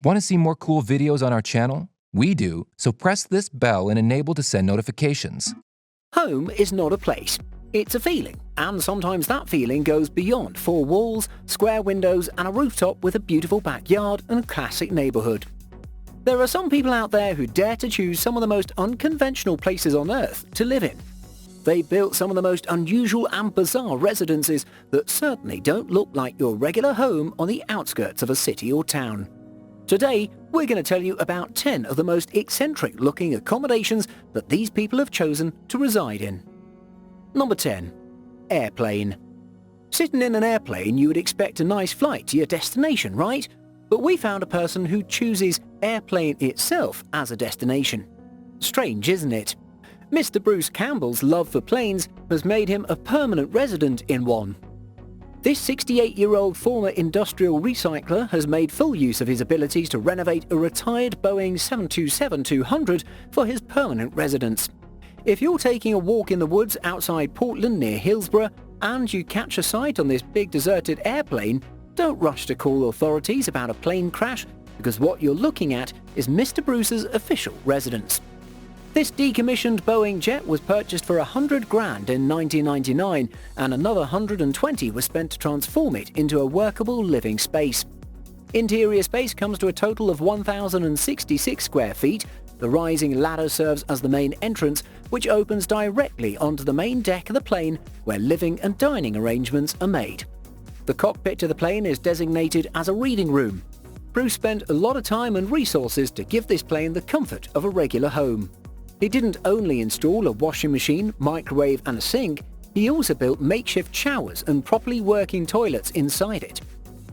Want to see more cool videos on our channel? We do, so press this bell and enable to send notifications. Home is not a place. It's a feeling, and sometimes that feeling goes beyond four walls, square windows, and a rooftop with a beautiful backyard and a classic neighborhood. There are some people out there who dare to choose some of the most unconventional places on Earth to live in. They built some of the most unusual and bizarre residences that certainly don't look like your regular home on the outskirts of a city or town. Today, we're going to tell you about 10 of the most eccentric-looking accommodations that these people have chosen to reside in. Number 10. Airplane. Sitting in an airplane, you would expect a nice flight to your destination, right? But we found a person who chooses airplane itself as a destination. Strange, isn't it? Mr. Bruce Campbell's love for planes has made him a permanent resident in one. This 68-year-old former industrial recycler has made full use of his abilities to renovate a retired Boeing 727-200 for his permanent residence. If you're taking a walk in the woods outside Portland near Hillsborough and you catch a sight on this big deserted airplane, don't rush to call authorities about a plane crash, because what you're looking at is Mr. Bruce's official residence. This decommissioned Boeing jet was purchased for $100,000 in 1999, and another 120 was spent to transform it into a workable living space. Interior space comes to a total of 1,066 square feet. The rising ladder serves as the main entrance, which opens directly onto the main deck of the plane, where living and dining arrangements are made. The cockpit of the plane is designated as a reading room. Bruce spent a lot of time and resources to give this plane the comfort of a regular home. He didn't only install a washing machine, microwave and a sink, he also built makeshift showers and properly working toilets inside it.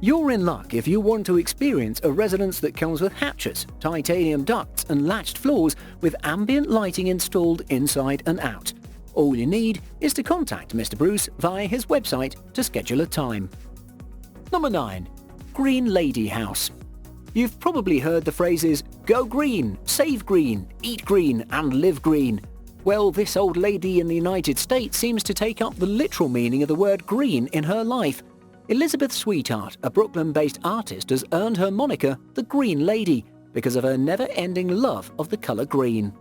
You're in luck if you want to experience a residence that comes with hatches, titanium ducts and latched floors with ambient lighting installed inside and out. All you need is to contact Mr. Bruce via his website to schedule a time. Number 9. Green Lady House. You've probably heard the phrases, go green, save green, eat green and live green. Well, this old lady in the United States seems to take up the literal meaning of the word green in her life. Elizabeth Sweetheart, a Brooklyn-based artist, has earned her moniker the Green Lady because of her never-ending love of the colour green.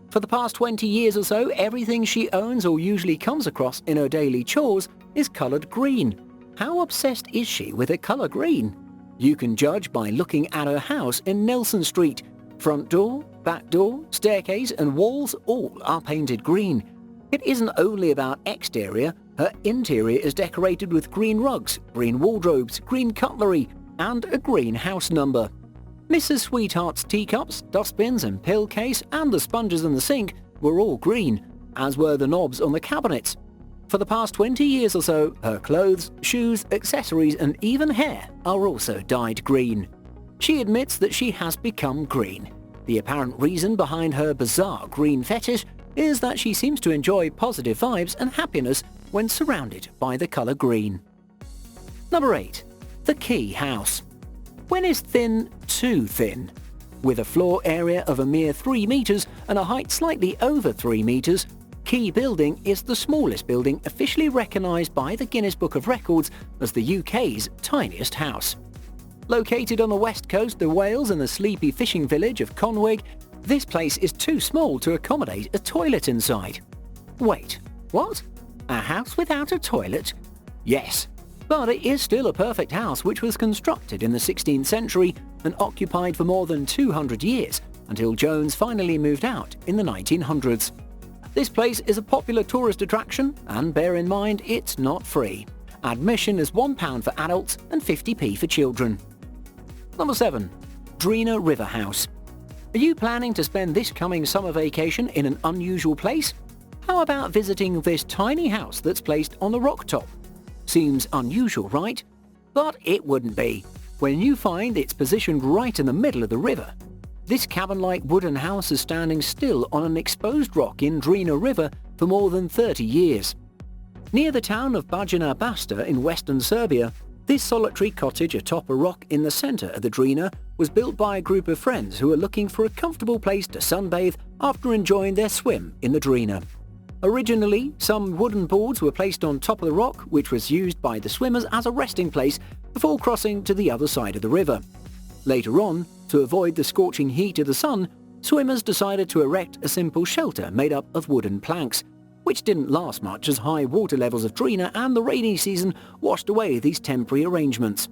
For the past 20 years or so, everything she owns or usually comes across in her daily chores is coloured green. How obsessed is she with the colour green? You can judge by looking at her house in Nelson Street. Front door, back door, staircase and walls all are painted green. It isn't only about exterior, her interior is decorated with green rugs, green wardrobes, green cutlery and a green house number. Mrs. Sweetheart's teacups, dustbins and pill case and the sponges in the sink were all green, as were the knobs on the cabinets. For the past 20 years or so, her clothes, shoes, accessories and even hair are also dyed green. She admits that she has become green. The apparent reason behind her bizarre green fetish is that she seems to enjoy positive vibes and happiness when surrounded by the colour green. Number 8. The Key House. When is thin too thin? With a floor area of a mere 3 meters and a height slightly over 3 meters, Key Building is the smallest building officially recognised by the Guinness Book of Records as the UK's tiniest house. Located on the west coast of Wales in the sleepy fishing village of Conwig, this place is too small to accommodate a toilet inside. Wait, what? A house without a toilet? Yes. But it is still a perfect house which was constructed in the 16th century and occupied for more than 200 years until Jones finally moved out in the 1900s. This place is a popular tourist attraction and bear in mind it's not free. Admission is £1 for adults and 50p for children. Number 7. Drina River House. Are you planning to spend this coming summer vacation in an unusual place? How about visiting this tiny house that's placed on the rock top? Seems unusual, right? But it wouldn't be, when you find it's positioned right in the middle of the river. This cabin-like wooden house is standing still on an exposed rock in Drina River for more than 30 years. Near the town of Bajina Basta in western Serbia, this solitary cottage atop a rock in the centre of the Drina was built by a group of friends who were looking for a comfortable place to sunbathe after enjoying their swim in the Drina. Originally, some wooden boards were placed on top of the rock, which was used by the swimmers as a resting place before crossing to the other side of the river. Later on, to avoid the scorching heat of the sun, swimmers decided to erect a simple shelter made up of wooden planks, which didn't last much as high water levels of Drina and the rainy season washed away these temporary arrangements.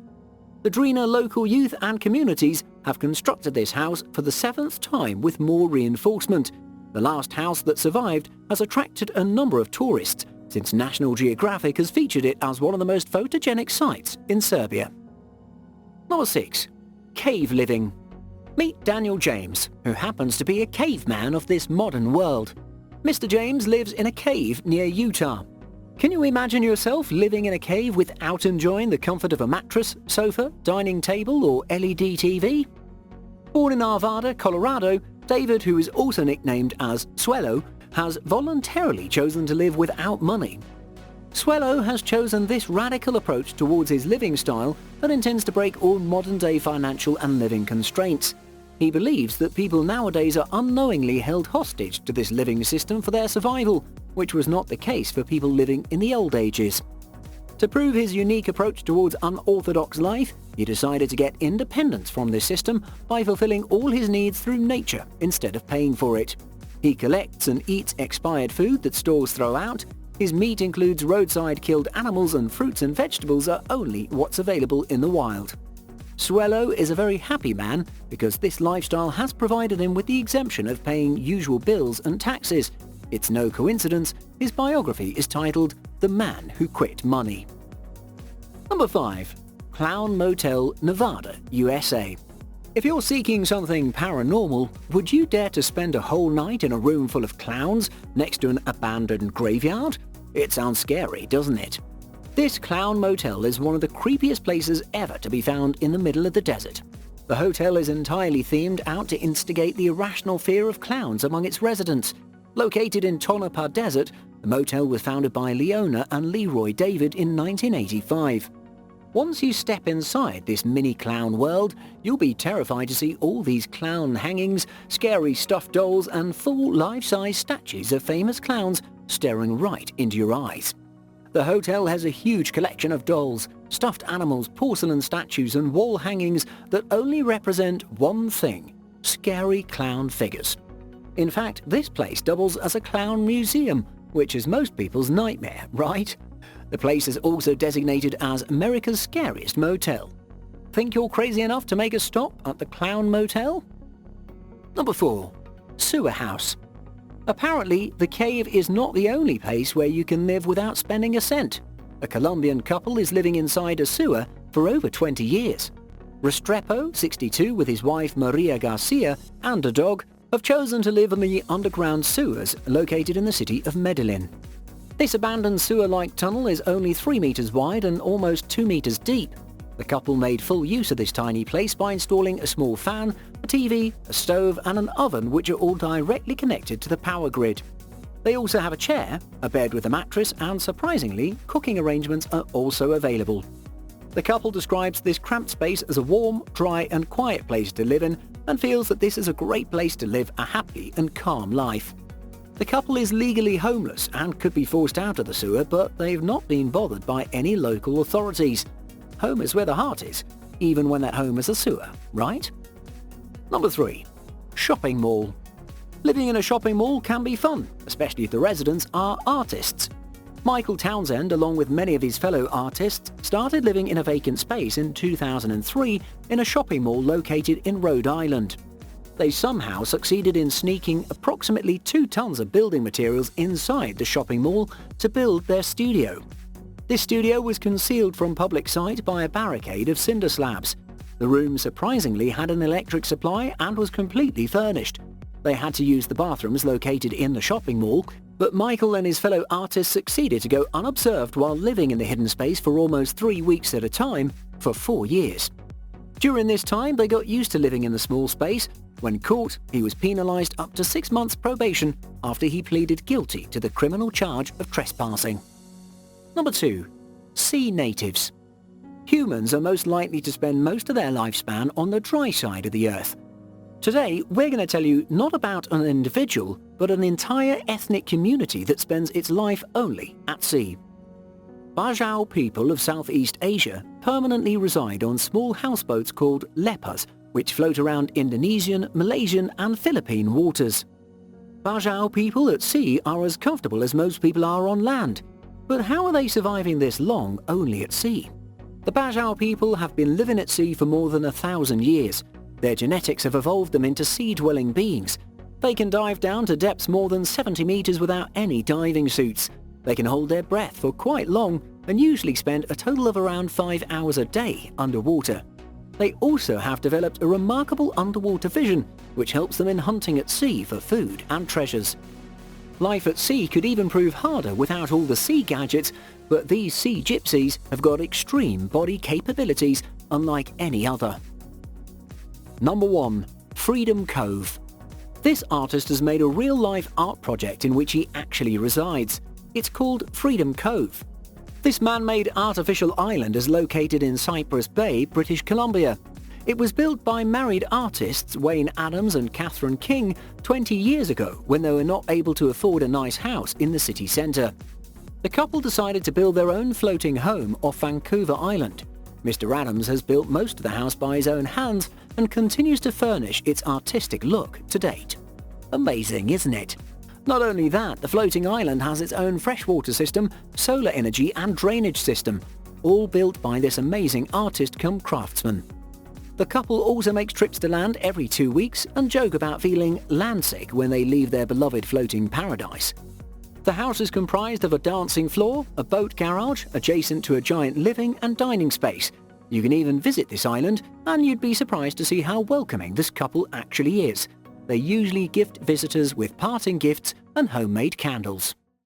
The Drina local youth and communities have constructed this house for the 7th time with more reinforcement. The last house that survived has attracted a number of tourists, since National Geographic has featured it as one of the most photogenic sites in Serbia. Number 6. Cave living. Meet Daniel James, who happens to be a caveman of this modern world. Mr. James lives in a cave near Utah. Can you imagine yourself living in a cave without enjoying the comfort of a mattress, sofa, dining table or LED TV? Born in Arvada, Colorado, David, who is also nicknamed as Swello, has voluntarily chosen to live without money. Swello has chosen this radical approach towards his living style and intends to break all modern-day financial and living constraints. He believes that people nowadays are unknowingly held hostage to this living system for their survival, which was not the case for people living in the old ages. To prove his unique approach towards unorthodox life, he decided to get independence from this system by fulfilling all his needs through nature instead of paying for it. He collects and eats expired food that stores throw out. His meat includes roadside killed animals, and fruits and vegetables are only what's available in the wild. Swello is a very happy man because this lifestyle has provided him with the exemption of paying usual bills and taxes. It's no coincidence his biography is titled The Man Who Quit Money. Number 5. Clown Motel, Nevada, USA. If you're seeking something paranormal, would you dare to spend a whole night in a room full of clowns next to an abandoned graveyard? It sounds scary, doesn't it? This clown motel is one of the creepiest places ever to be found in the middle of the desert. The hotel is entirely themed out to instigate the irrational fear of clowns among its residents. Located in Tonopah Desert, the motel was founded by Leona and Leroy David in 1985. Once you step inside this mini clown world, you'll be terrified to see all these clown hangings, scary stuffed dolls and full life-size statues of famous clowns staring right into your eyes. The hotel has a huge collection of dolls, stuffed animals, porcelain statues and wall hangings that only represent one thing: scary clown figures. In fact, this place doubles as a clown museum, which is most people's nightmare, right? The place is also designated as America's Scariest Motel. Think you're crazy enough to make a stop at the Clown Motel? Number 4. Sewer House. Apparently, the cave is not the only place where you can live without spending a cent. A Colombian couple is living inside a sewer for over 20 years. Restrepo, 62, with his wife Maria Garcia and a dog, have chosen to live in the underground sewers located in the city of Medellin. This abandoned sewer-like tunnel is only 3 meters wide and almost 2 meters deep. The couple made full use of this tiny place by installing a small fan, a TV, a stove and an oven, which are all directly connected to the power grid. They also have a chair, a bed with a mattress, and surprisingly, cooking arrangements are also available. The couple describes this cramped space as a warm, dry and quiet place to live in and feels that this is a great place to live a happy and calm life. The couple is legally homeless and could be forced out of the sewer, but they've not been bothered by any local authorities. Home is where the heart is, even when that home is a sewer, right? Number 3. Shopping mall. Living in a shopping mall can be fun, especially if the residents are artists. Michael Townsend, along with many of his fellow artists, started living in a vacant space in 2003 in a shopping mall located in Rhode Island. They somehow succeeded in sneaking approximately 2 tons of building materials inside the shopping mall to build their studio. This studio was concealed from public sight by a barricade of cinder slabs. The room surprisingly had an electric supply and was completely furnished. They had to use the bathrooms located in the shopping mall, but Michael and his fellow artists succeeded to go unobserved while living in the hidden space for almost 3 weeks at a time for 4 years. During this time, they got used to living in the small space. When caught, he was penalized up to 6 months probation after he pleaded guilty to the criminal charge of trespassing. Number 2. Sea natives. Humans are most likely to spend most of their lifespan on the dry side of the earth. Today, we're going to tell you not about an individual, but an entire ethnic community that spends its life only at sea. Bajau people of Southeast Asia permanently reside on small houseboats called lepas which float around Indonesian, Malaysian and Philippine waters. Bajau people at sea are as comfortable as most people are on land. But how are they surviving this long only at sea? The Bajau people have been living at sea for more than 1,000 years. Their genetics have evolved them into sea-dwelling beings. They can dive down to depths more than 70 meters without any diving suits. They can hold their breath for quite long and usually spend a total of around 5 hours a day underwater. They also have developed a remarkable underwater vision, which helps them in hunting at sea for food and treasures. Life at sea could even prove harder without all the sea gadgets, but these sea gypsies have got extreme body capabilities unlike any other. Number 1. Freedom Cove. This artist has made a real-life art project in which he actually resides. It's called Freedom Cove. This man-made artificial island is located in Cypress Bay, British Columbia. It was built by married artists Wayne Adams and Catherine King 20 years ago when they were not able to afford a nice house in the city centre. The couple decided to build their own floating home off Vancouver Island. Mr. Adams has built most of the house by his own hands and continues to furnish its artistic look to date. Amazing, isn't it? Not only that, the floating island has its own freshwater system, solar energy and drainage system, all built by this amazing artist cum craftsman. The couple also makes trips to land every 2 weeks and joke about feeling landsick when they leave their beloved floating paradise. The house is comprised of a dancing floor, a boat garage, adjacent to a giant living and dining space. You can even visit this island, and you'd be surprised to see how welcoming this couple actually is. They usually gift visitors with parting gifts and homemade candles.